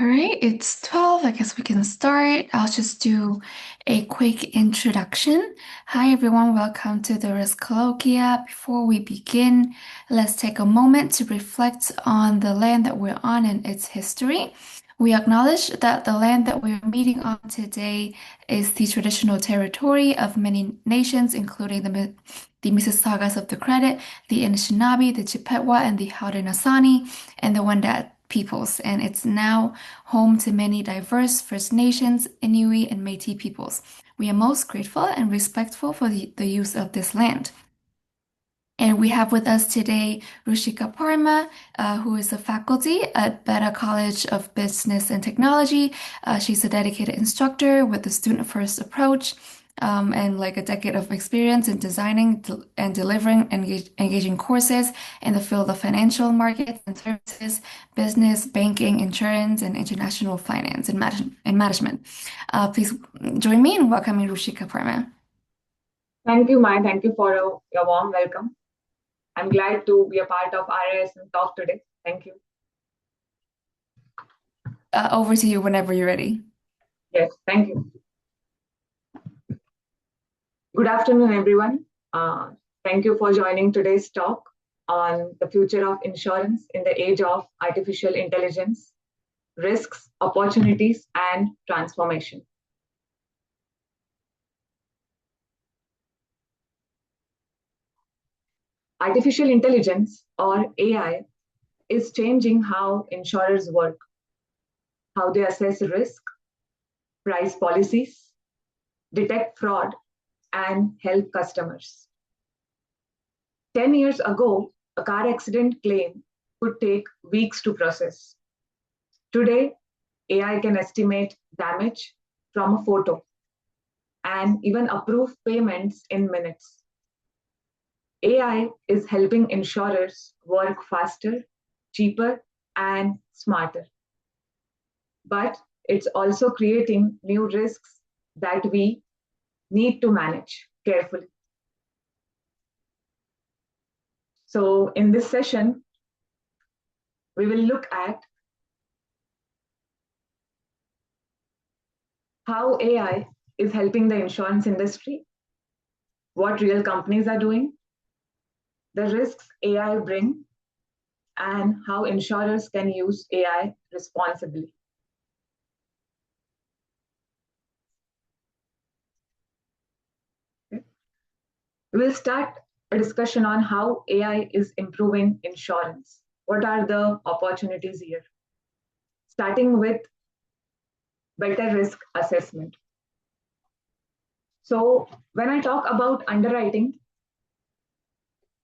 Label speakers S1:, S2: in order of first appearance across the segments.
S1: All right, it's 12. I guess we can start. I'll just do a quick introduction. Hi, everyone. Welcome to the RISC Colloquia. Before we begin, let's take a moment to reflect on the land that we're on and its history. We acknowledge that the land that we're meeting on today is the traditional territory of many nations, including the Mississaugas of the Credit, the Anishinaabe, the Chippewa, and the Haudenosaunee, and the Wendat peoples, and it's now home to many diverse First Nations, Inuit, and Métis peoples. We are most grateful and respectful for the use of this land. And we have with us today Rushika Parma, who is a faculty at Beta College of Business and Technology. She's a dedicated instructor with a student-first approach, and like a decade of experience in designing and delivering engaging courses in the field of financial markets and services, business, banking, insurance, and international finance and management. Please join me in welcoming Rushika Parma.
S2: Thank you, Mai. Thank you for your warm welcome. I'm glad to be a part of RIS and talk today. Thank you.
S1: Over to you whenever you're ready.
S2: Yes, thank you. Good afternoon, everyone. Thank you for joining today's talk on the future of insurance in the age of artificial intelligence, risks, opportunities, and transformation. Artificial intelligence, or AI, is changing how insurers work, how they assess risk, price policies, detect fraud, and help customers. 10 years ago, a car accident claim could take weeks to process. Today, AI can estimate damage from a photo and even approve payments in minutes. AI is helping insurers work faster, cheaper, and smarter. But it's also creating new risks that we need to manage carefully. So in this session, we will look at how AI is helping the insurance industry, what real companies are doing, the risks AI bring, and how insurers can use AI responsibly. Okay. We'll start a discussion on how AI is improving insurance. What are the opportunities here? Starting with better risk assessment. So when I talk about underwriting,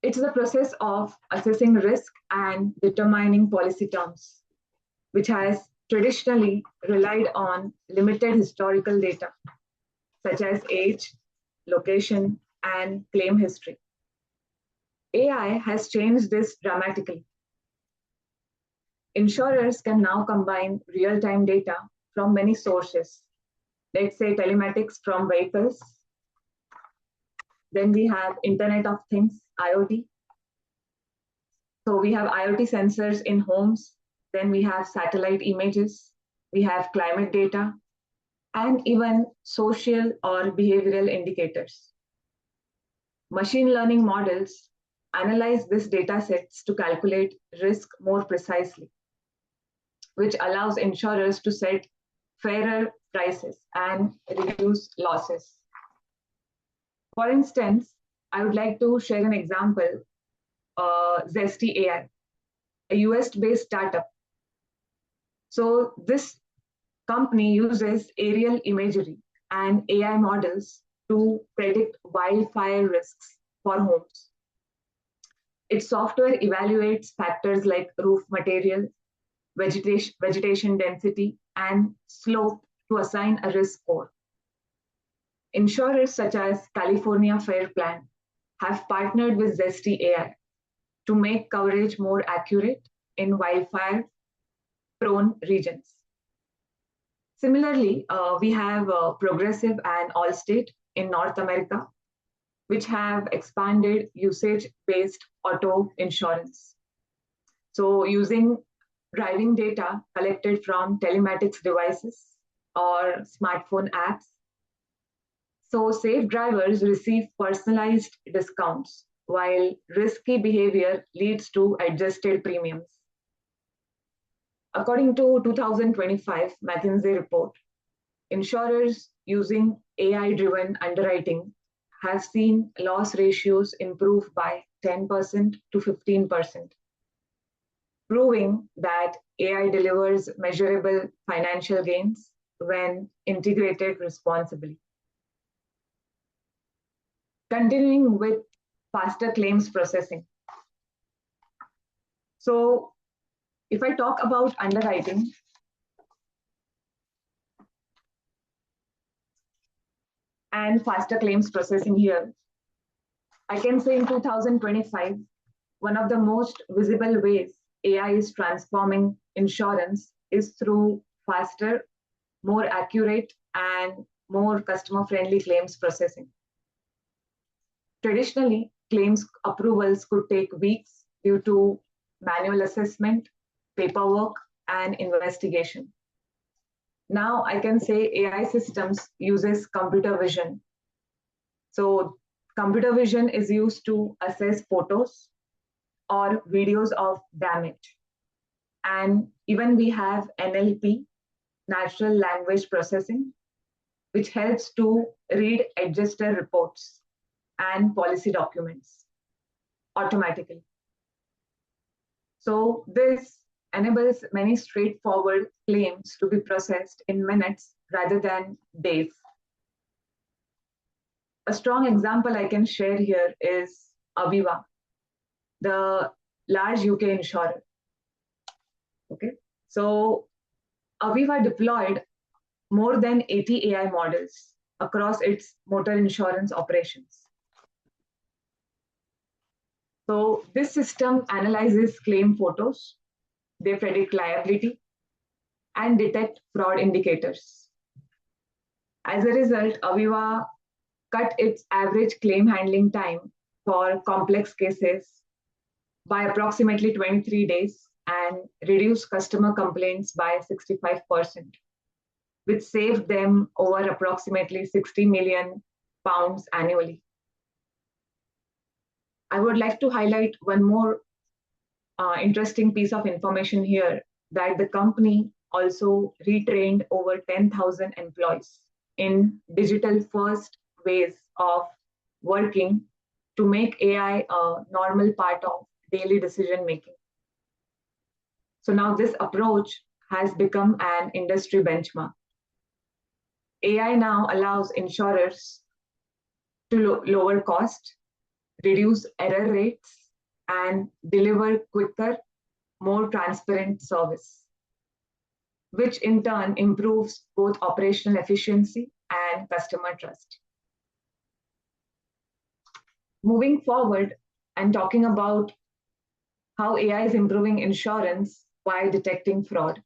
S2: it's the process of assessing risk and determining policy terms, which has traditionally relied on limited historical data, such as age, location, and claim history. AI has changed this dramatically. Insurers can now combine real-time data from many sources. Let's say telematics from vehicles. Then we have Internet of Things, IoT. So we have IoT sensors in homes. Then we have satellite images. We have climate data, and even social or behavioral indicators. Machine learning models analyze these data sets to calculate risk more precisely, which allows insurers to set fairer prices and reduce losses. For instance, I would like to share an example, Zesty AI, a US-based startup. So this company uses aerial imagery and AI models to predict wildfire risks for homes. Its software evaluates factors like roof material, vegetation density, and slope to assign a risk score. Insurers such as California Fair Plan have partnered with Zesty AI to make coverage more accurate in wildfire-prone regions. Similarly, we have Progressive and Allstate in North America, which have expanded usage-based auto insurance. So using driving data collected from telematics devices or smartphone apps. So safe drivers receive personalized discounts, while risky behavior leads to adjusted premiums. According to 2025 McKinsey report, insurers using AI-driven underwriting have seen loss ratios improve by 10% to 15%, proving that AI delivers measurable financial gains when integrated responsibly. Continuing with faster claims processing. So, if I talk about underwriting, and faster claims processing here, I can say in 2025, one of the most visible ways AI is transforming insurance is through faster, more accurate, and more customer friendly claims processing. Traditionally, claims approvals could take weeks due to manual assessment, paperwork, and investigation. Now I can say AI systems uses computer vision. So computer vision is used to assess photos or videos of damage. And even we have NLP, natural language processing, which helps to read adjuster reports and policy documents automatically. So this enables many straightforward claims to be processed in minutes rather than days. A strong example I can share here is Aviva, the large UK insurer. Okay, so Aviva deployed more than 80 AI models across its motor insurance operations. So this system analyzes claim photos, they predict liability, and detect fraud indicators. As a result, Aviva cut its average claim handling time for complex cases by approximately 23 days and reduced customer complaints by 65%, which saved them over approximately 60 million pounds annually. I would like to highlight one more interesting piece of information here, that the company also retrained over 10,000 employees in digital first ways of working to make AI a normal part of daily decision making. So now this approach has become an industry benchmark. AI now allows insurers to lower cost, reduce error rates, and deliver quicker, more transparent service, which in turn improves both operational efficiency and customer trust. Moving forward and talking about how AI is improving insurance by detecting fraud.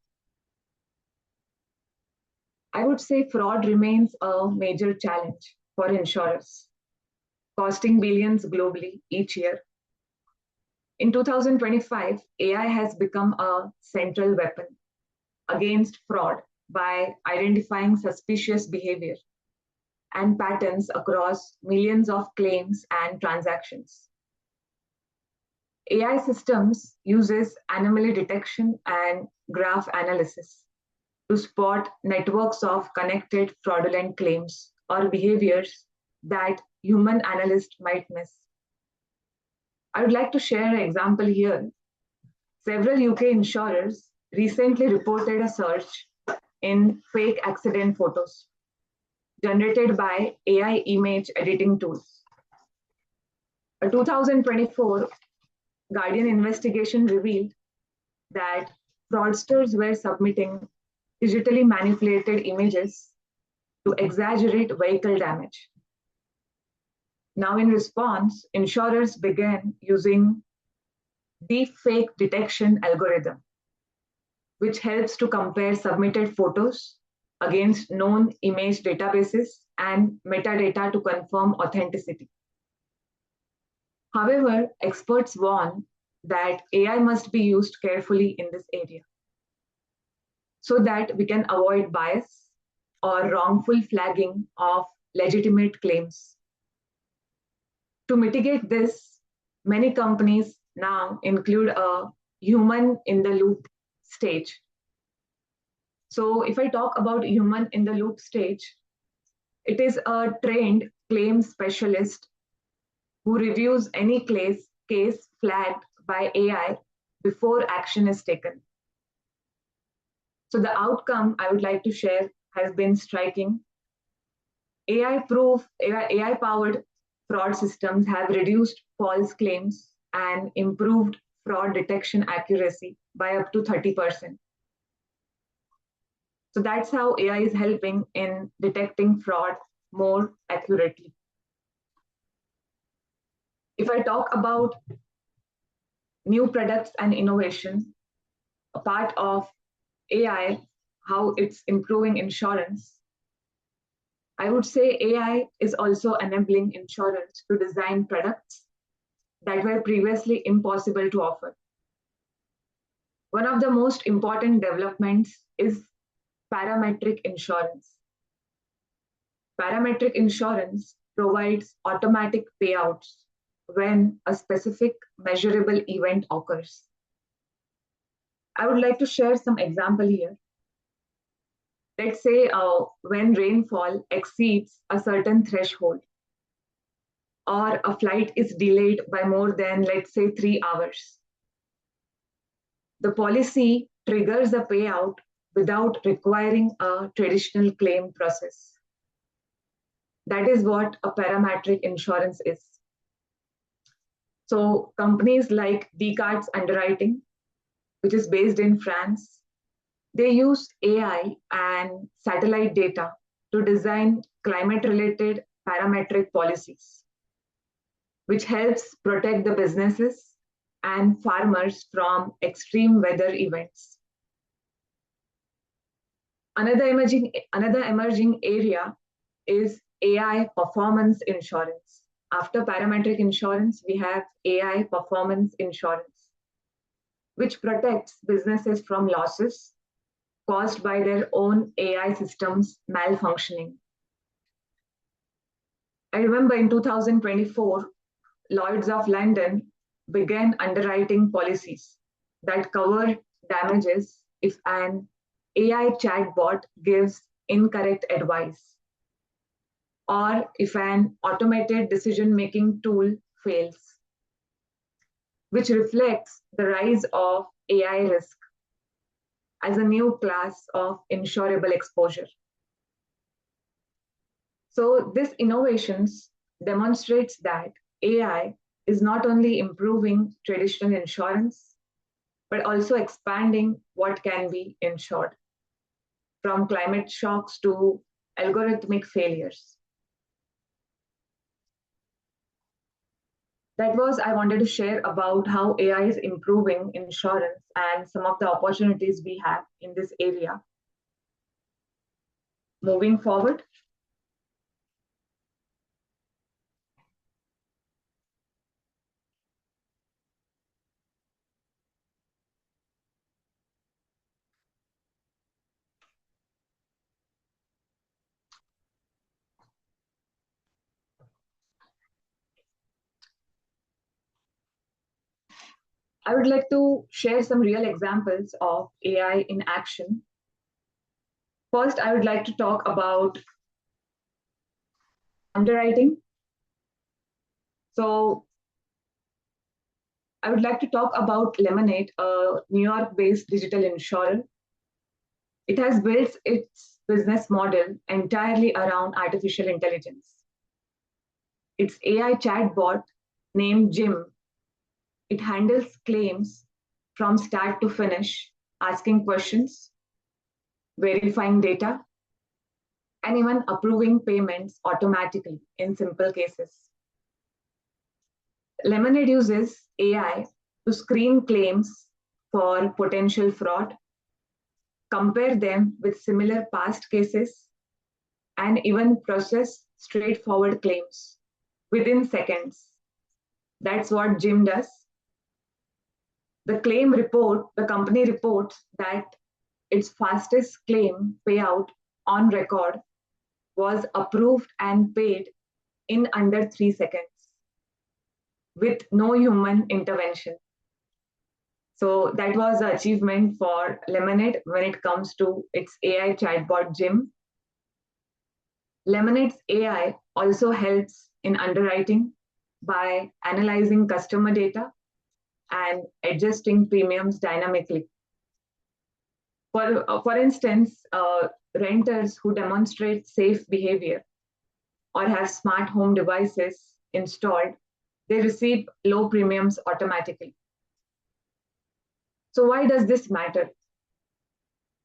S2: I would say fraud remains a major challenge for insurers, costing billions globally each year. In 2025, AI has become a central weapon against fraud by identifying suspicious behavior and patterns across millions of claims and transactions. AI systems uses anomaly detection and graph analysis to spot networks of connected fraudulent claims or behaviors that human analysts might miss. I would like to share an example here. Several UK insurers recently reported a surge in fake accident photos generated by AI image editing tools. A 2024 Guardian investigation revealed that fraudsters were submitting digitally manipulated images to exaggerate vehicle damage. Now, in response, insurers began using deepfake detection algorithm, which helps to compare submitted photos against known image databases and metadata to confirm authenticity. However, experts warn that AI must be used carefully in this area. so that we can avoid bias or wrongful flagging of legitimate claims. To mitigate this, many companies now include a human in the loop stage. So, if I talk about human in the loop stage, it is a trained claims specialist who reviews any case flagged by AI before action is taken. So, the outcome I would like to share has been striking. AI powered fraud systems have reduced false claims and improved fraud detection accuracy by up to 30%. So that's how AI is helping in detecting fraud more accurately. If I talk about new products and innovation, a part of AI, how it's improving insurance, I would say AI is also enabling insurance to design products that were previously impossible to offer. One of the most important developments is parametric insurance. Parametric insurance provides automatic payouts when a specific measurable event occurs. I would like to share some example here. Let's say when rainfall exceeds a certain threshold, or a flight is delayed by more than, let's say, 3 hours. The policy triggers a payout without requiring a traditional claim process. That is what a parametric insurance is. So companies like Descartes Underwriting, which is based in France, they use AI and satellite data to design climate-related parametric policies, which helps protect the businesses and farmers from extreme weather events. Another emerging area is AI performance insurance. After parametric insurance, we have AI performance insurance, which protects businesses from losses caused by their own AI systems malfunctioning. I remember in 2024, Lloyd's of London began underwriting policies that cover damages if an AI chatbot gives incorrect advice, or if an automated decision-making tool fails, which reflects the rise of AI risk as a new class of insurable exposure. So this innovations demonstrates that AI is not only improving traditional insurance, but also expanding what can be insured, from climate shocks to algorithmic failures. That was, I wanted to share about how AI is improving insurance and some of the opportunities we have in this area. Moving forward. I would like to share some real examples of AI in action. First, I would like to talk about underwriting. So I would like to talk about Lemonade, a New York-based digital insurer. It has built its business model entirely around artificial intelligence. Its AI chatbot named Jim, it handles claims from start to finish, asking questions, verifying data, and even approving payments automatically in simple cases. Lemonade uses AI to screen claims for potential fraud, compare them with similar past cases, and even process straightforward claims within seconds. That's what Jim does. The company reports that its fastest claim payout on record was approved and paid in under 3 seconds with no human intervention. So that was the achievement for Lemonade when it comes to its AI chatbot Jim. Lemonade's AI also helps in underwriting by analyzing customer data and adjusting premiums dynamically. For instance, renters who demonstrate safe behavior or have smart home devices installed, they receive low premiums automatically. So why does this matter?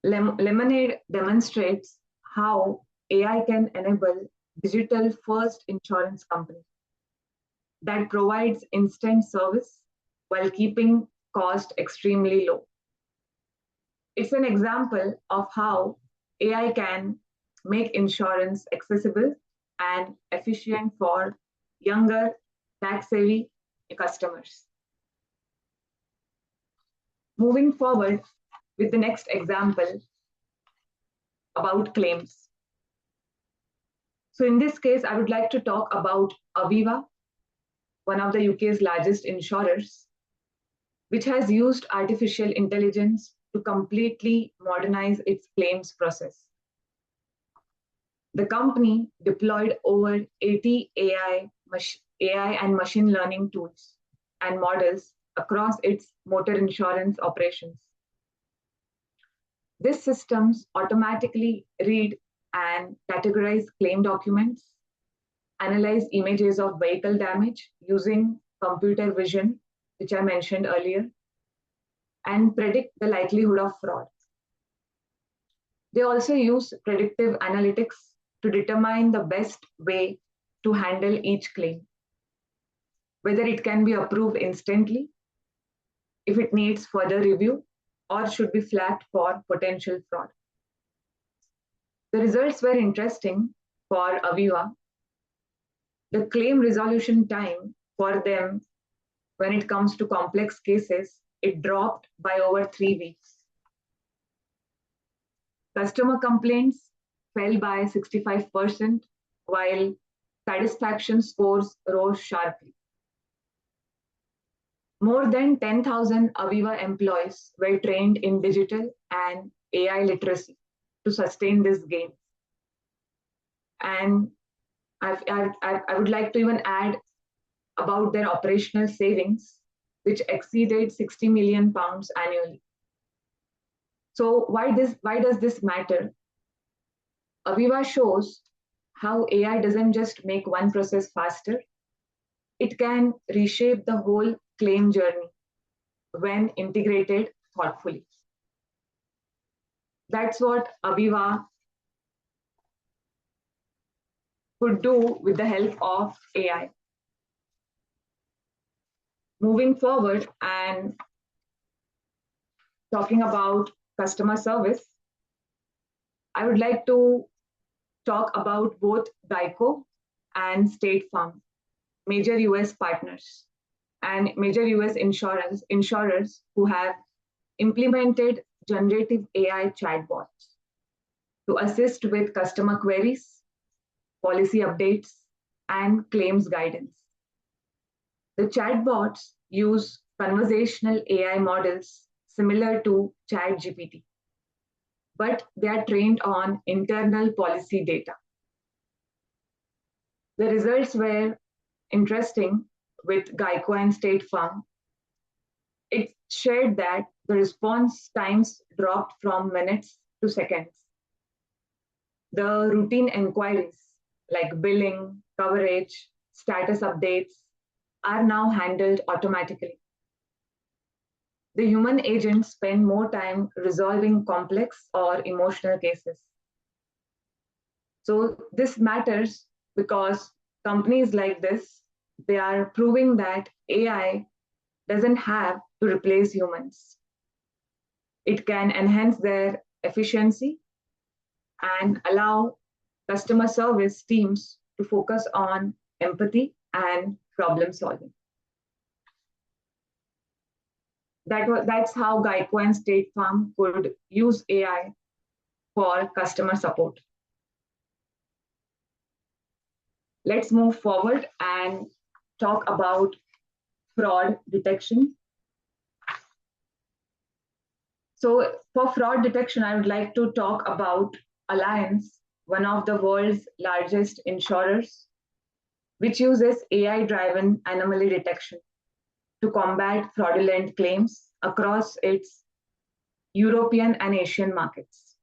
S2: Lemonade demonstrates how AI can enable digital-first insurance company that provides instant service while keeping cost extremely low. It's an example of how AI can make insurance accessible and efficient for younger, tax-savvy customers. Moving forward with the next example about claims. So in this case, I would like to talk about Aviva, one of the UK's largest insurers, which has used artificial intelligence to completely modernize its claims process. The company deployed over 80 AI and machine learning tools and models across its motor insurance operations. These systems automatically read and categorize claim documents, analyze images of vehicle damage using computer vision, which I mentioned earlier, and predict the likelihood of fraud. They also use predictive analytics to determine the best way to handle each claim, whether it can be approved instantly, if it needs further review, or should be flagged for potential fraud. The results were interesting for Aviva. The claim resolution time for them when it comes to complex cases, it dropped by over 3 weeks. Customer complaints fell by 65%, while satisfaction scores rose sharply. More than 10,000 Aviva employees were trained in digital and AI literacy to sustain this gain. And I would like to even add about their operational savings, which exceeded £60 million annually. So why does this matter? Aviva shows how AI doesn't just make one process faster, it can reshape the whole claim journey when integrated thoughtfully. That's what Aviva could do with the help of AI. Moving forward and talking about customer service, I would like to talk about both Geico and State Farm, major US partners and major US insurers who have implemented generative AI chatbots to assist with customer queries, policy updates, and claims guidance. The chatbots use conversational AI models similar to ChatGPT, but they are trained on internal policy data. The results were interesting with Geico and State Farm. It shared that the response times dropped from minutes to seconds. The routine inquiries like billing, coverage, status updates are now handled automatically. The human agents spend more time resolving complex or emotional cases. So this matters because companies like this, they are proving that AI doesn't have to replace humans. It can enhance their efficiency and allow customer service teams to focus on empathy and problem solving. That's how Geico and State Farm could use AI for customer support. Let's move forward and talk about fraud detection. So for fraud detection, I would like to talk about Allianz, one of the world's largest insurers, which uses AI-driven anomaly detection to combat fraudulent claims across its European and Asian markets.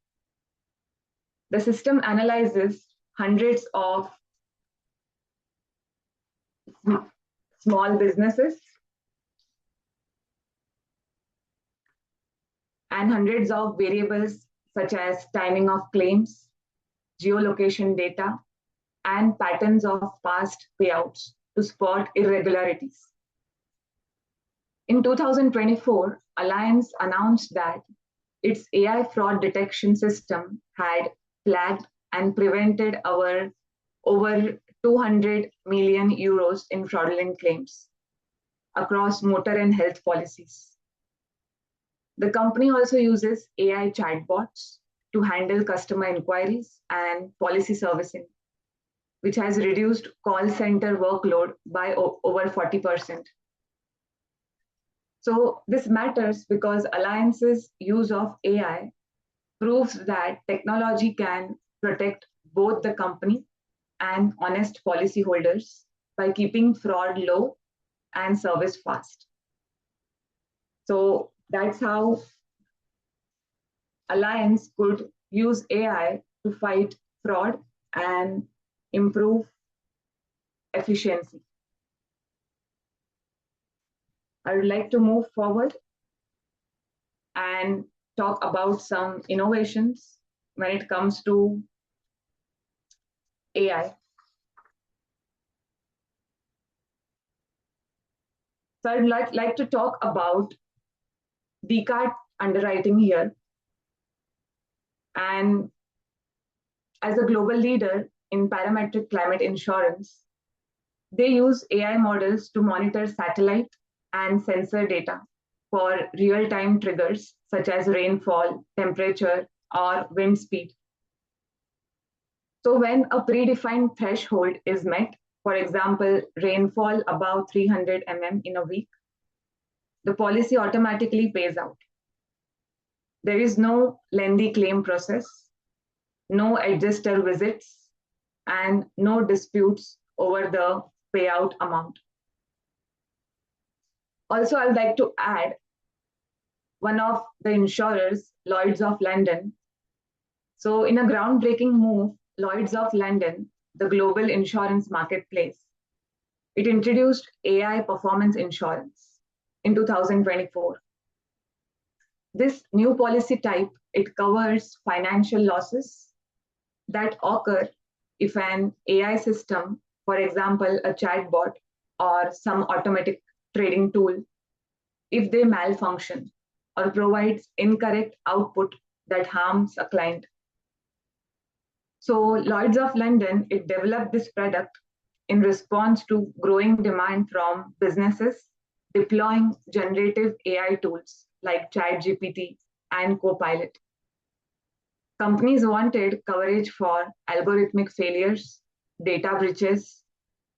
S2: The system analyzes hundreds of small businesses and hundreds of variables such as timing of claims, geolocation data, and patterns of past payouts to spot irregularities. In 2024, Allianz announced that its AI fraud detection system had flagged and prevented over 200 million euros in fraudulent claims across motor and health policies. The company also uses AI chatbots to handle customer inquiries and policy servicing, which has reduced call center workload by over 40%. So this matters because Allianz's use of AI proves that technology can protect both the company and honest policyholders by keeping fraud low and service fast. So that's how Allianz could use AI to fight fraud and improve efficiency. I would like to move forward and talk about some innovations when it comes to AI. So I'd like to talk about Descartes underwriting here. And as a global leader in parametric climate insurance, they use AI models to monitor satellite and sensor data for real-time triggers such as rainfall, temperature, or wind speed. So when a predefined threshold is met, for example, rainfall above 300 mm in a week, the policy automatically pays out. There is no lengthy claim process, no adjuster visits, and no disputes over the payout amount. Also, I would like to add one of the insurers, Lloyd's of London. So in a groundbreaking move, Lloyd's of London, the global insurance marketplace, it introduced AI performance insurance in 2024. This new policy type, it covers financial losses that occur if an AI system, for example, a chatbot or some automatic trading tool, if they malfunction or provides incorrect output that harms a client. So Lloyd's of London, it developed this product in response to growing demand from businesses deploying generative AI tools like ChatGPT and Copilot. Companies wanted coverage for algorithmic failures, data breaches,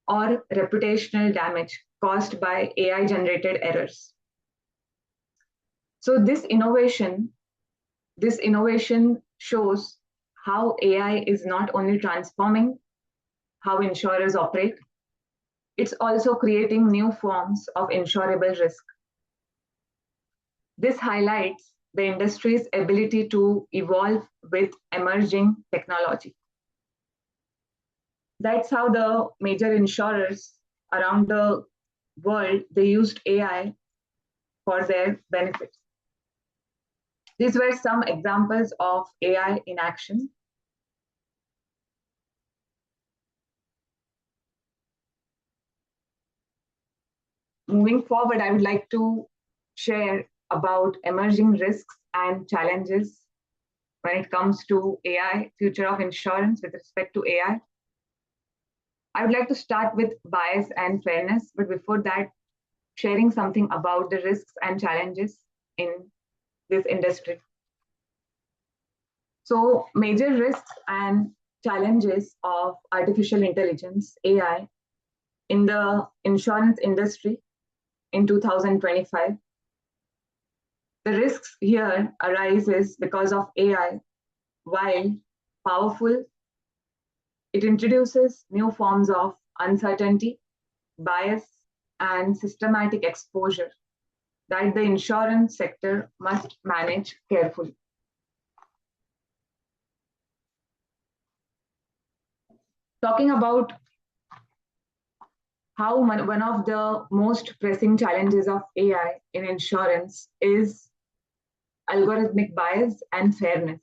S2: or reputational damage caused by AI-generated errors. So this innovation shows how AI is not only transforming how insurers operate, it's also creating new forms of insurable risk. This highlights the industry's ability to evolve with emerging technology. That's how the major insurers around the world, they used AI for their benefit. These were some examples of AI in action. Moving forward, I would like to share about emerging risks and challenges when it comes to AI, future of insurance with respect to AI. I would like to start with bias and fairness, but before that, sharing something about the risks and challenges in this industry. So, major risks and challenges of artificial intelligence, AI, in the insurance industry in 2025. The risks here arises because of AI. While powerful, it introduces new forms of uncertainty, bias, and systematic exposure that the insurance sector must manage carefully. Talking about how one of the most pressing challenges of AI in insurance is algorithmic bias and fairness.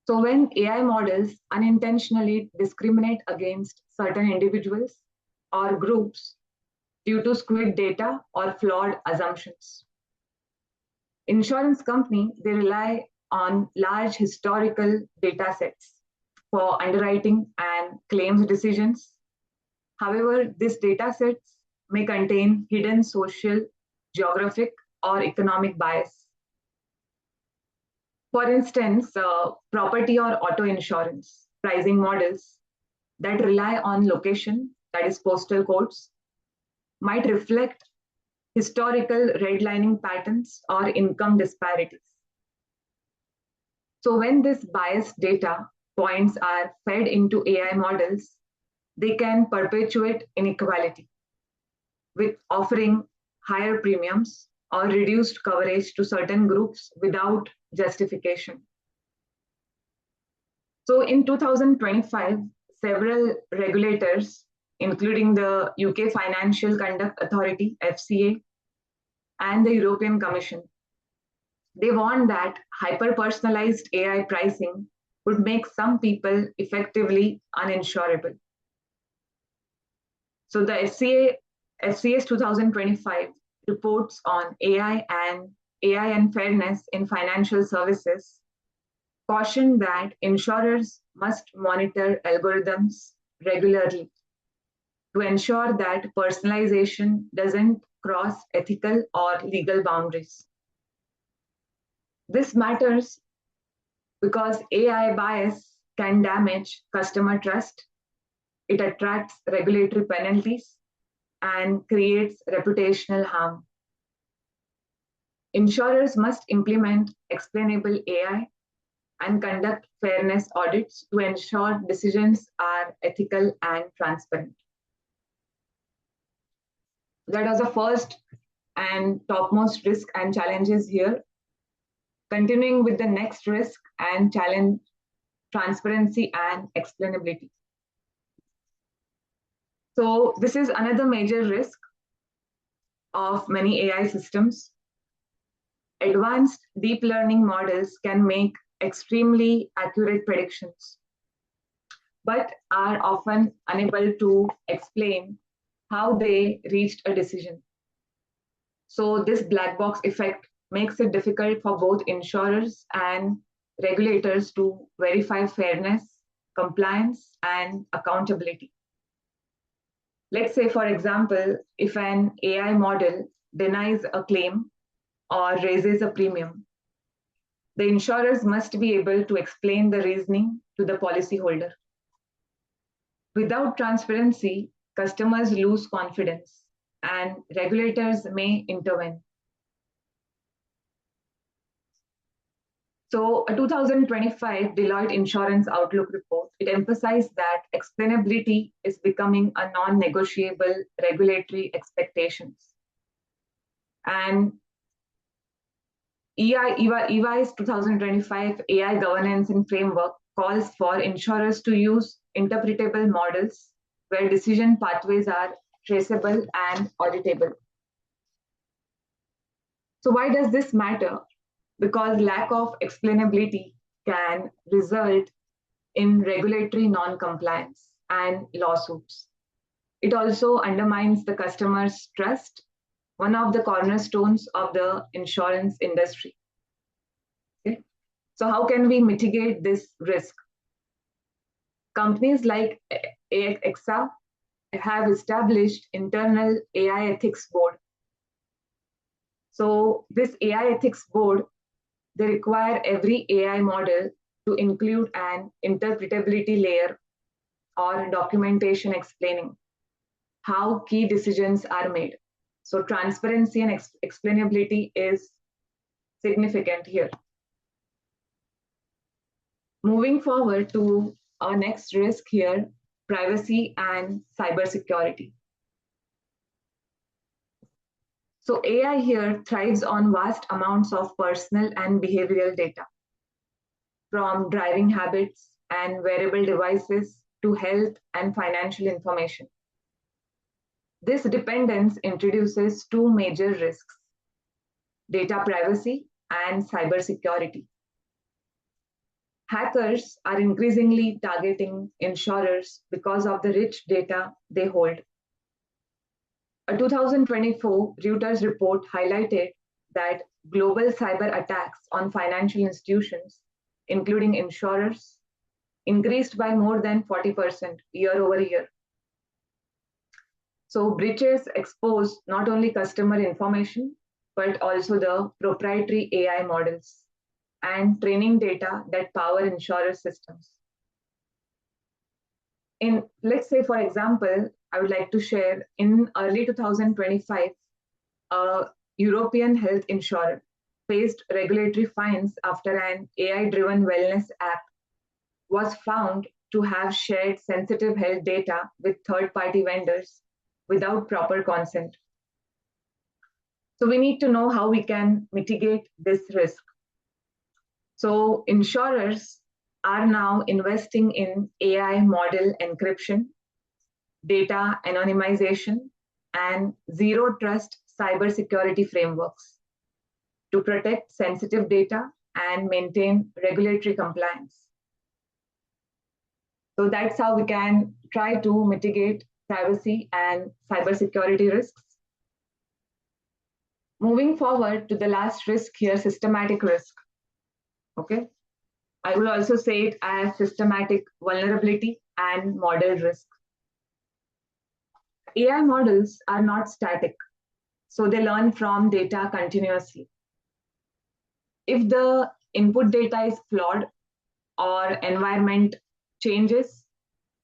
S2: So when AI models unintentionally discriminate against certain individuals or groups due to skewed data or flawed assumptions, insurance companies, they rely on large historical data sets for underwriting and claims decisions. However, these data sets may contain hidden social, geographic, or economic bias. For instance, property or auto insurance pricing models that rely on location, that is postal codes, might reflect historical redlining patterns or income disparities. So when this biased data points are fed into AI models, they can perpetuate inequality with offering higher premiums or reduced coverage to certain groups without justification. So in 2025, several regulators, including the UK Financial Conduct Authority, FCA, and the European Commission, they warned that hyper-personalized AI pricing would make some people effectively uninsurable. So the FCA's 2025 reports on AI and fairness in financial services caution that insurers must monitor algorithms regularly to ensure that personalization doesn't cross ethical or legal boundaries. This matters because AI bias can damage customer trust, it attracts regulatory penalties, and creates reputational harm. Insurers must implement explainable AI and conduct fairness audits to ensure decisions are ethical and transparent. That was the first and topmost risk and challenges here. Continuing with the next risk and challenge, transparency and explainability. So this is another major risk of many AI systems. Advanced deep learning models can make extremely accurate predictions, but are often unable to explain how they reached a decision. So this black box effect makes it difficult for both insurers and regulators to verify fairness, compliance, and accountability. Let's say, for example, if an AI model denies a claim or raises a premium, the insurers must be able to explain the reasoning to the policyholder. Without transparency, customers lose confidence and regulators may intervene. So a 2025 Deloitte Insurance Outlook report, it emphasized that explainability is becoming a non-negotiable regulatory expectations. And EY's 2025 AI governance and framework calls for insurers to use interpretable models where decision pathways are traceable and auditable. So why does this matter? Because lack of explainability can result in regulatory non-compliance and lawsuits. It also undermines the customer's trust, one of the cornerstones of the insurance industry. Okay? So how can we mitigate this risk? Companies like AXA, have established internal AI ethics board. So this AI ethics board, they require every AI model to include an interpretability layer or documentation explaining how key decisions are made. So transparency and explainability is significant here. Moving forward to our next risk here, privacy and cybersecurity. So AI here thrives on vast amounts of personal and behavioral data, from driving habits and wearable devices to health and financial information. This dependence introduces two major risks: data privacy and cybersecurity. Hackers are increasingly targeting insurers because of the rich data they hold. A 2024 Reuters report highlighted that global cyber attacks on financial institutions, including insurers, increased by more than 40% year over year. So breaches expose not only customer information, but also the proprietary AI models and training data that power insurance systems. Let's say, for example, I would like to share in early 2025, a European health insurer faced regulatory fines after an AI-driven wellness app was found to have shared sensitive health data with third-party vendors without proper consent. So we need to know how we can mitigate this risk. So insurers are now investing in AI model encryption, data anonymization, and zero trust cybersecurity frameworks to protect sensitive data and maintain regulatory compliance. So that's how we can try to mitigate privacy and cybersecurity risks. Moving forward to the last risk here, systematic risk. Okay. I will also say it as systematic vulnerability and model risk. AI models are not static, so they learn from data continuously. If the input data is flawed or environment changes,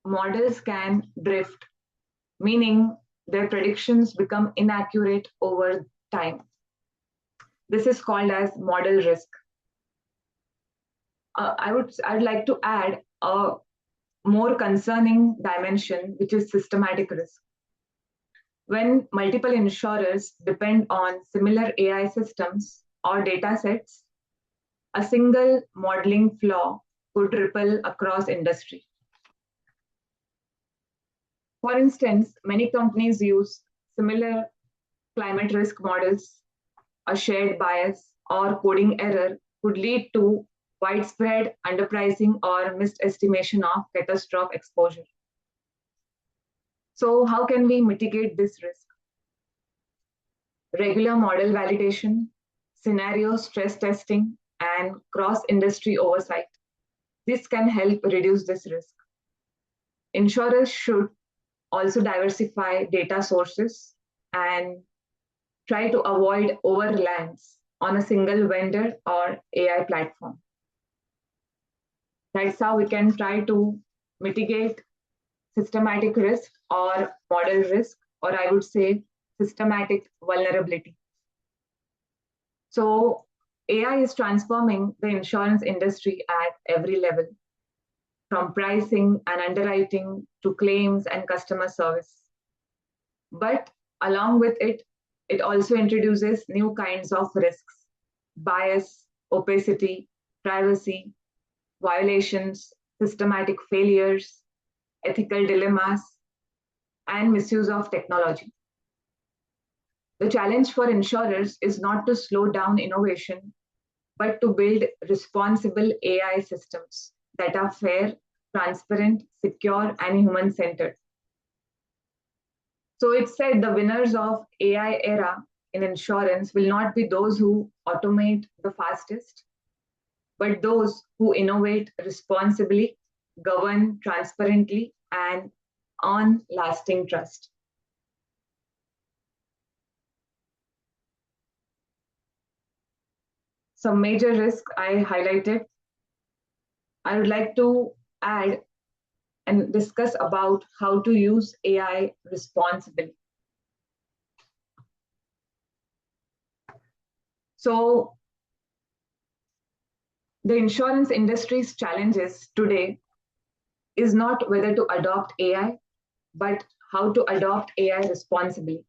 S2: models can drift, meaning their predictions become inaccurate over time. This is called as model risk. I'd like to add a more concerning dimension, which is systematic risk. When multiple insurers depend on similar AI systems or data sets, a single modeling flaw could ripple across industry. For instance, many companies use similar climate risk models. A shared bias or coding error could lead to widespread underpricing or misestimation of catastrophic exposure. So how can we mitigate this risk? Regular model validation, scenario stress testing, and cross-industry oversight. This can help reduce this risk. Insurers should also diversify data sources and try to avoid over-reliance on a single vendor or AI platform. That's how we can try to mitigate systematic risk or model risk, or I would say systematic vulnerability. So AI is transforming the insurance industry at every level, from pricing and underwriting to claims and customer service. But along with it, it also introduces new kinds of risks: bias, opacity, privacy, violations, systematic failures, ethical dilemmas, and misuse of technology. The challenge for insurers is not to slow down innovation, but to build responsible AI systems that are fair, transparent, secure, and human-centered. So it said the winners of AI era in insurance will not be those who automate the fastest, but those who innovate responsibly, govern transparently, and earn lasting trust. Some major risks I highlighted. I would like to add and discuss about how to use AI responsibly. So, the insurance industry's challenges today is not whether to adopt AI, but how to adopt AI responsibly.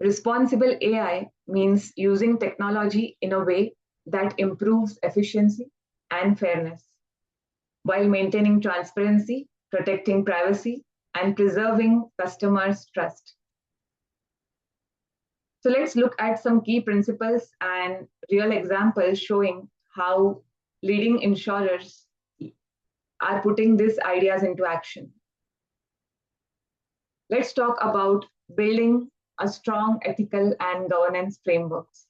S2: Responsible AI means using technology in a way that improves efficiency and fairness while maintaining transparency, protecting privacy, and preserving customers' trust. So let's look at some key principles and real examples showing how leading insurers are putting these ideas into action. Let's talk about building a strong ethical and governance frameworks.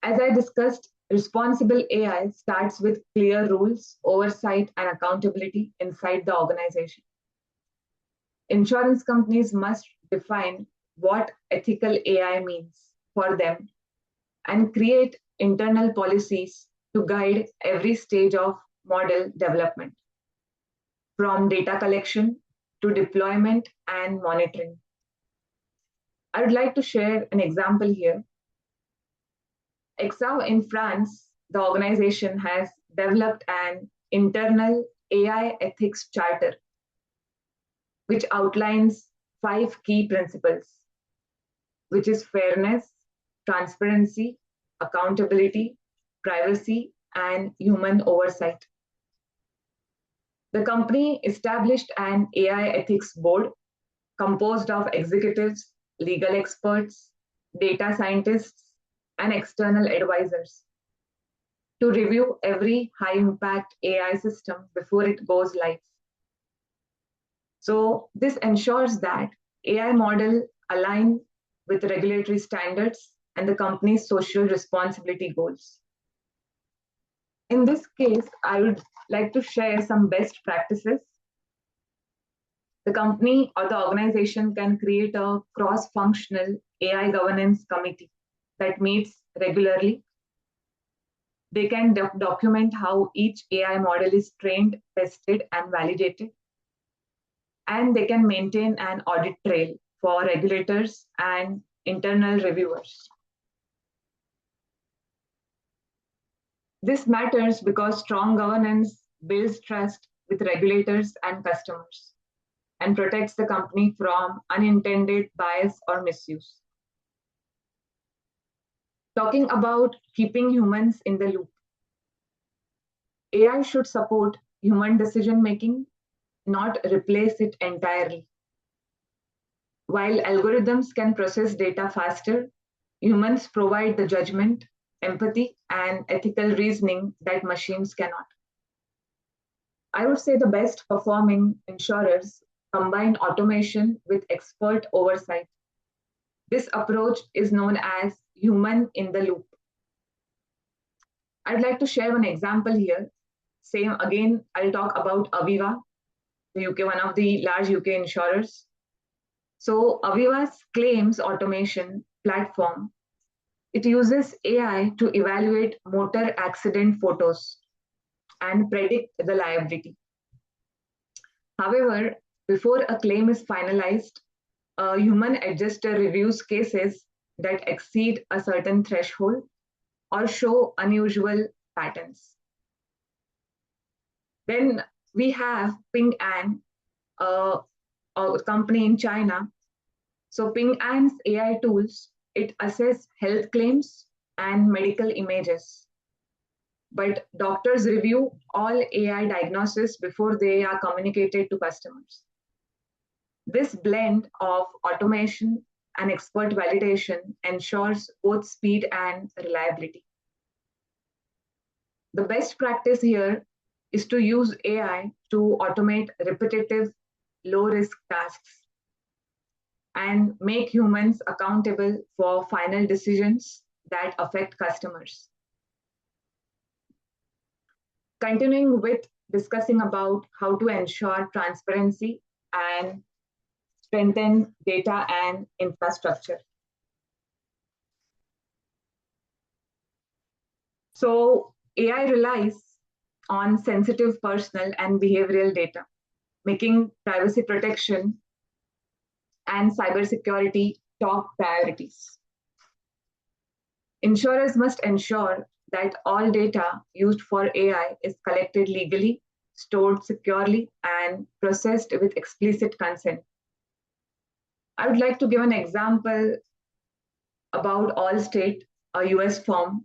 S2: As I discussed, responsible AI starts with clear rules, oversight, and accountability inside the organization. Insurance companies must define what ethical AI means for them and create internal policies to guide every stage of model development, from data collection to deployment and monitoring. I would like to share an example here. EXA in France, the organization has developed an internal AI ethics charter, which outlines 5 key principles, which is fairness, transparency, accountability, privacy, and human oversight. The company established an AI ethics board composed of executives, legal experts, data scientists, and external advisors to review every high-impact AI system before it goes live. So this ensures that AI model align with regulatory standards and the company's social responsibility goals. In this case, I would like to share some best practices. The company or the organization can create a cross-functional AI governance committee that meets regularly. They can document how each AI model is trained, tested, and validated. And they can maintain an audit trail for regulators and internal reviewers. This matters because strong governance builds trust with regulators and customers and protects the company from unintended bias or misuse. Talking about keeping humans in the loop. AI should support human decision making, not replace it entirely. While algorithms can process data faster, humans provide the judgment, empathy, and ethical reasoning that machines cannot. I would say the best performing insurers combine automation with expert oversight. This approach is known as human in the loop. I'd like to share one example here. Same again, I'll talk about Aviva, the UK, one of the large UK insurers. So Aviva's claims automation platform, it uses AI to evaluate motor accident photos and predict the liability. However, before a claim is finalized, a human adjuster reviews cases that exceed a certain threshold or show unusual patterns. Then we have Ping An, a company in China. So Ping An's AI tools, it assess health claims and medical images. But doctors review all AI diagnoses before they are communicated to customers. This blend of automation and expert validation ensures both speed and reliability. The best practice here is to use AI to automate repetitive, low-risk tasks and make humans accountable for final decisions that affect customers. Continuing with discussing about how to ensure transparency and strengthen data and infrastructure. So AI relies on sensitive personal and behavioral data, making privacy protection and cybersecurity top priorities. Insurers must ensure that all data used for AI is collected legally, stored securely, and processed with explicit consent. I would like to give an example about Allstate, a US firm,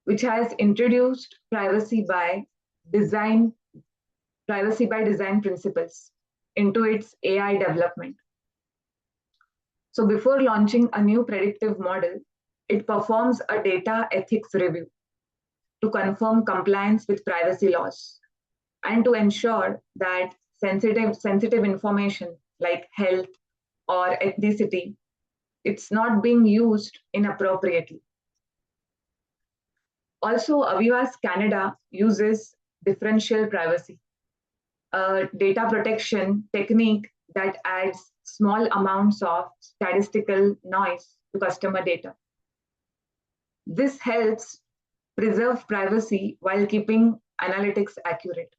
S2: which has introduced design, privacy by design principles into its AI development. So before launching a new predictive model, it performs a data ethics review to confirm compliance with privacy laws and to ensure that sensitive information like health or ethnicity, it's not being used inappropriately. Also, Aviva's Canada uses differential privacy, a data protection technique that adds small amounts of statistical noise to customer data. This helps preserve privacy while keeping analytics accurate.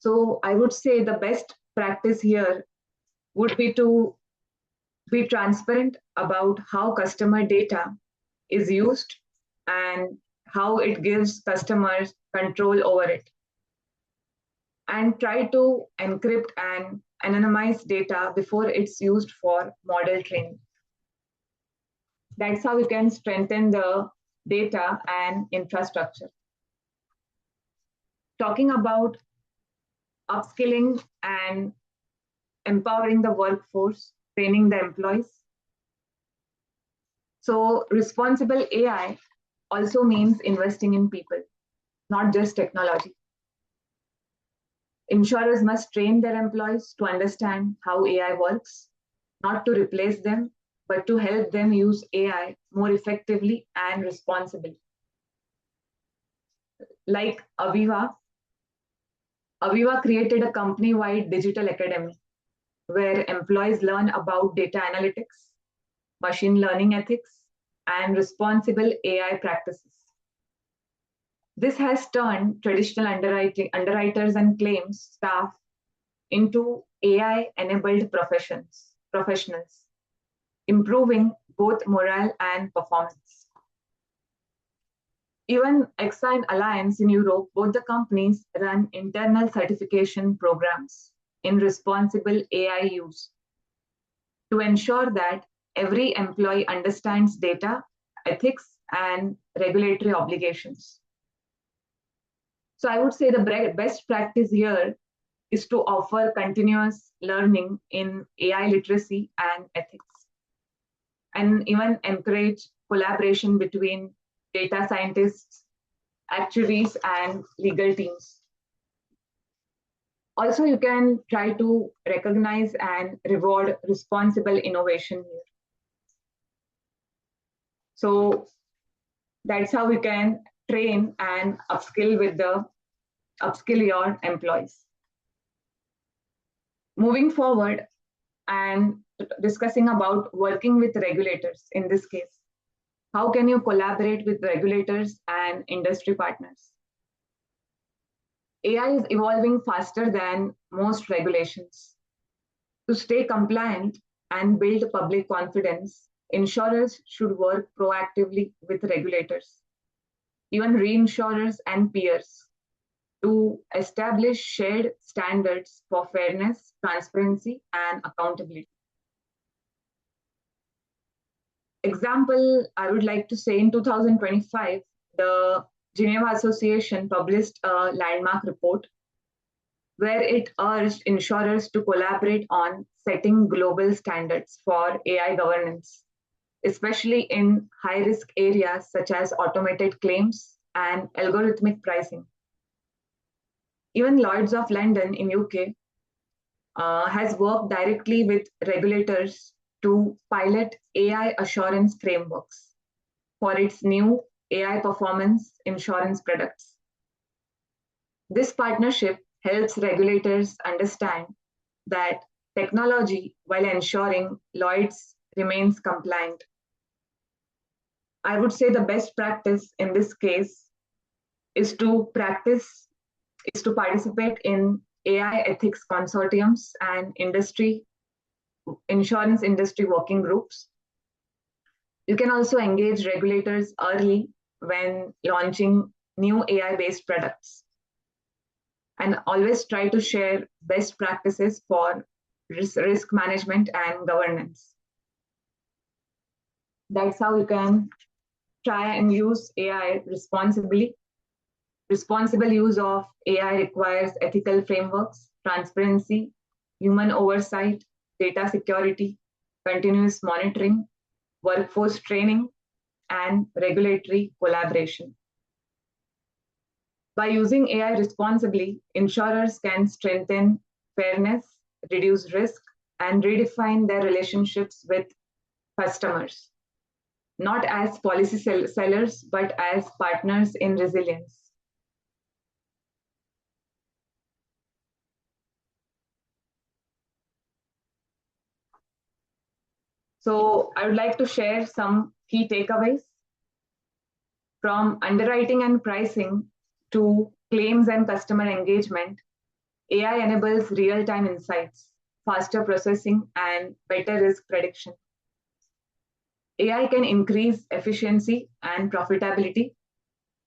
S2: So I would say the best practice here would be to be transparent about how customer data is used and how it gives customers control over it. And try to encrypt and anonymize data before it's used for model training. That's how we can strengthen the data and infrastructure. Talking about upskilling and empowering the workforce, training the employees. So responsible AI also means investing in people, not just technology. Insurers must train their employees to understand how AI works, not to replace them, but to help them use AI more effectively and responsibly. Like Aviva created a company-wide digital academy where employees learn about data analytics, machine learning ethics, and responsible AI practices. This has turned traditional underwriters and claims staff into AI-enabled professionals, improving both morale and performance. Even EXA and Alliance in Europe, both the companies run internal certification programs in responsible AI use to ensure that every employee understands data, ethics, and regulatory obligations. So I would say the best practice here is to offer continuous learning in AI literacy and ethics, and even encourage collaboration between data scientists, actuaries, and legal teams. Also, you can try to recognize and reward responsible innovation here. So that's how we can train and upskill your employees. Moving forward and discussing about working with regulators in this case. How can you collaborate with regulators and industry partners? AI is evolving faster than most regulations. To stay compliant and build public confidence, insurers should work proactively with regulators, even reinsurers and peers, to establish shared standards for fairness, transparency, and accountability. Example, I would like to say in 2025, the Geneva Association published a landmark report where it urged insurers to collaborate on setting global standards for AI governance, especially in high-risk areas such as automated claims and algorithmic pricing. Even Lloyd's of London in UK has worked directly with regulators to pilot AI assurance frameworks for its new AI performance insurance products. This partnership helps regulators understand that technology, while ensuring Lloyd's remains compliant. I would say the best practice in this case is to participate in AI ethics consortiums and insurance industry working groups. You can also engage regulators early when launching new AI-based products, and always try to share best practices for risk management and governance. That's how you can try and use AI responsibly. Responsible use of AI requires ethical frameworks, transparency, human oversight, data security, continuous monitoring, workforce training, and regulatory collaboration. By using AI responsibly, insurers can strengthen fairness, reduce risk, and redefine their relationships with customers, not as policy sellers, but as partners in resilience. So I would like to share some key takeaways. From underwriting and pricing to claims and customer engagement, AI enables real-time insights, faster processing, and better risk prediction. AI can increase efficiency and profitability,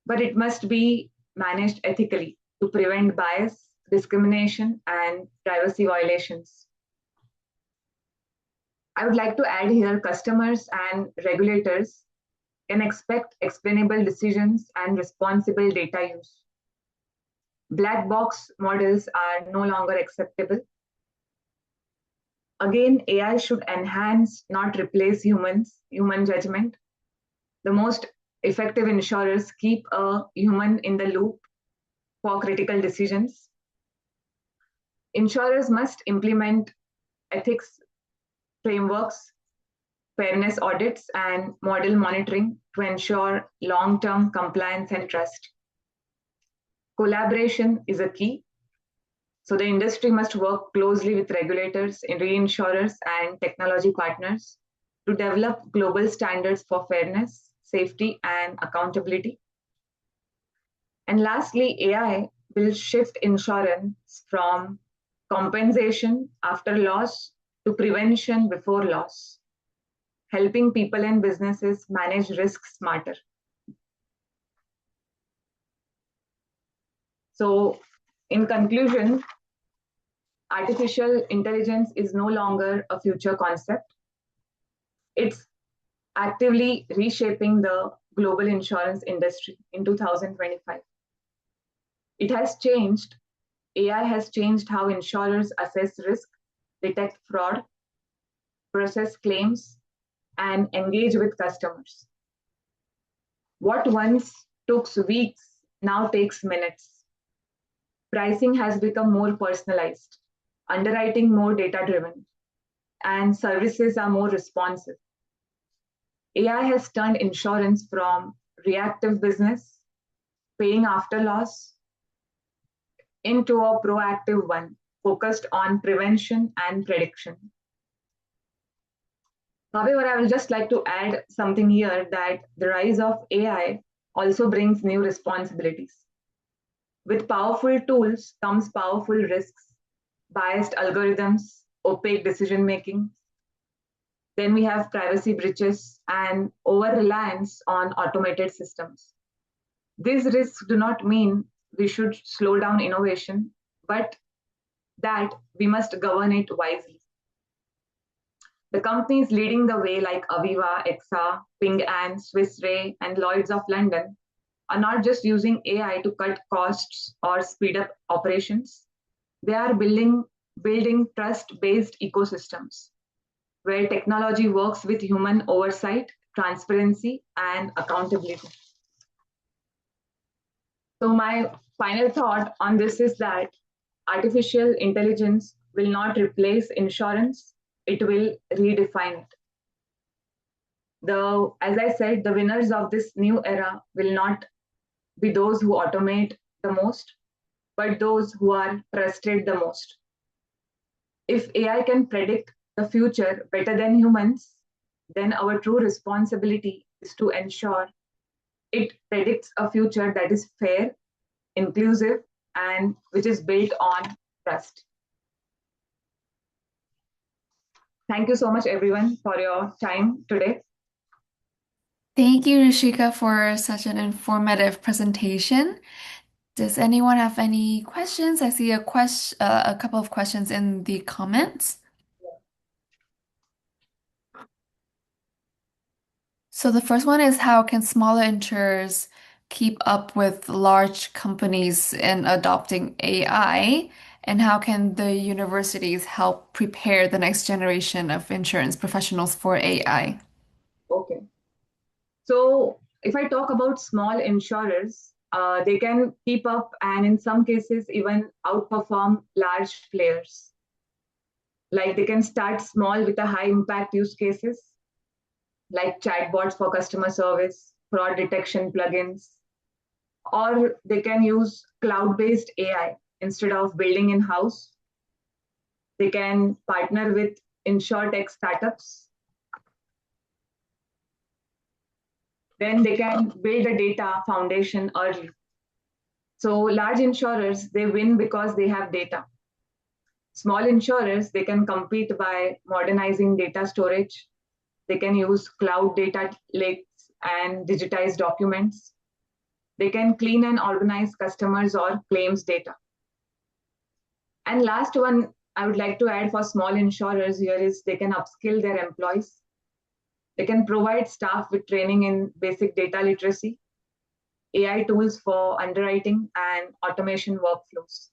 S2: but it must be managed ethically to prevent bias, discrimination, and privacy violations. I would like to add here customers and regulators can expect explainable decisions and responsible data use. Black box models are no longer acceptable. Again, AI should enhance, not replace human judgment. The most effective insurers keep a human in the loop for critical decisions. Insurers must implement ethics frameworks, fairness audits, and model monitoring to ensure long-term compliance and trust. Collaboration is a key. So the industry must work closely with regulators, reinsurers, and technology partners to develop global standards for fairness, safety, and accountability. And lastly, AI will shift insurance from compensation after loss to prevention before loss, helping people and businesses manage risk smarter. So, in conclusion, artificial intelligence is no longer a future concept. It's actively reshaping the global insurance industry in 2025. It has changed, AI has changed how insurers assess risk, detect fraud, process claims, and engage with customers. What once took weeks now takes minutes. Pricing has become more personalized, underwriting more data-driven, and services are more responsive. AI has turned insurance from reactive business, paying after loss, into a proactive one focused on prevention and prediction. However, I would just like to add something here that the rise of AI also brings new responsibilities. With powerful tools comes powerful risks, biased algorithms, opaque decision making. Then we have privacy breaches and over-reliance on automated systems. These risks do not mean we should slow down innovation, but that we must govern it wisely. The companies leading the way like Aviva, EXA, Ping An, Swiss Re, and Lloyd's of London are not just using AI to cut costs or speed up operations. They are building trust-based ecosystems where technology works with human oversight, transparency, and accountability. So my final thought on this is that artificial intelligence will not replace insurance, it will redefine it. As I said, the winners of this new era will not be those who automate the most, but those who are trusted the most. If AI can predict the future better than humans, then our true responsibility is to ensure it predicts a future that is fair, inclusive, and which is built on trust. Thank you so much, everyone, for your time today.
S1: Thank you, Rushika, for such an informative presentation. Does anyone have any questions? I see a couple of questions in the comments. So the first one is how can smaller insurers keep up with large companies in adopting AI? And how can the universities help prepare the next generation of insurance professionals for AI?
S2: Okay. So, if I talk about small insurers, they can keep up and in some cases even outperform large players. Like they can start small with a high impact use cases like chatbots for customer service, fraud detection plugins, or they can use cloud based AI instead of building in house. They can partner with insurtech startups. Then they can build a data foundation early. So large insurers, they win because they have data. Small insurers, they can compete by modernizing data storage. They can use cloud data lakes and digitized documents. They can clean and organize customers or claims data. And last one I would like to add for small insurers here is they can upskill their employees. They can provide staff with training in basic data literacy, AI tools for underwriting, and automation workflows.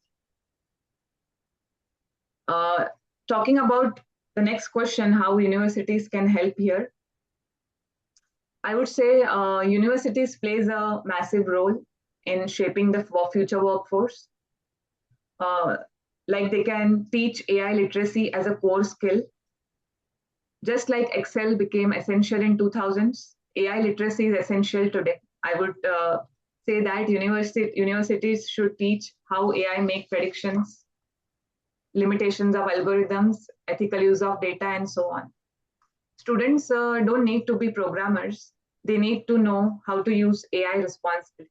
S2: Uh, Talking about the next question, how universities can help here, I would say universities plays a massive role in shaping the future workforce. Uh, like they can teach AI literacy as a core skill. Just like Excel became essential in 2000s, AI literacy is essential today. I would say that universities should teach how AI make predictions, limitations of algorithms, ethical use of data, and so on. Students don't need to be programmers. They need to know how to use AI responsibly.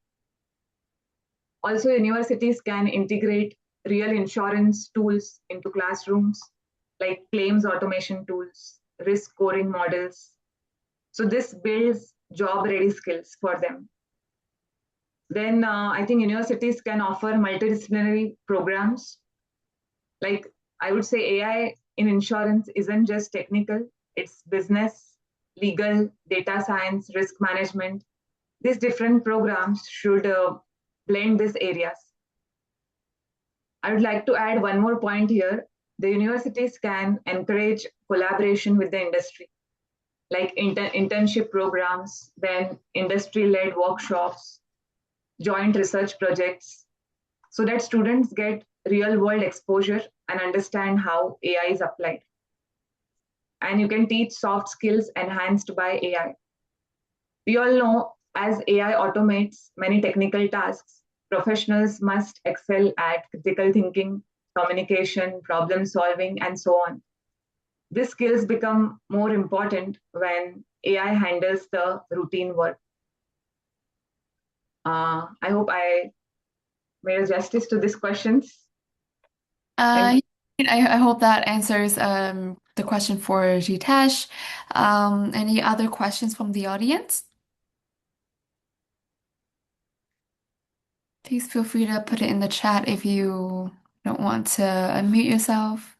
S2: Also, universities can integrate real insurance tools into classrooms, like claims automation tools, risk scoring models. So this builds job-ready skills for them. Then I think universities can offer multidisciplinary programs. Like I would say AI in insurance isn't just technical, it's business, legal, data science, risk management. These different programs should blend these areas. I would like to add one more point here. The universities can encourage collaboration with the industry, like internship programs, then industry led workshops, joint research projects, so that students get real world exposure and understand how AI is applied. And you can teach soft skills enhanced by AI. We all know as AI automates many technical tasks, professionals must excel at critical thinking, communication, problem solving, and so on. These skills become more important when AI handles the routine work. I hope I made justice to these questions. And
S1: Uh, I hope that answers the question for Jitesh. Any other questions from the audience? Please feel free to put it in the chat if you don't want to unmute yourself.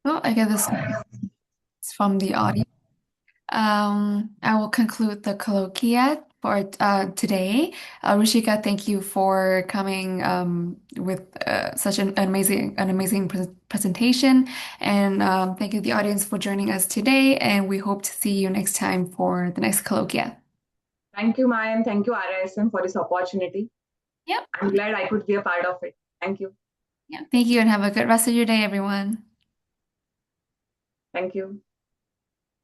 S1: Oh, I get this from the audience. I will conclude the colloquium. for today. Rushika, thank you for coming with such an amazing presentation, and thank you the audience for joining us today. And we hope to see you next time for the next colloquia.
S2: Thank you, Maya, and thank you, RISM, for this opportunity.
S1: Yep.
S2: I'm glad I could be a part of it. Thank you.
S1: Yeah. Thank you, and have a good rest of your day, everyone.
S2: Thank you.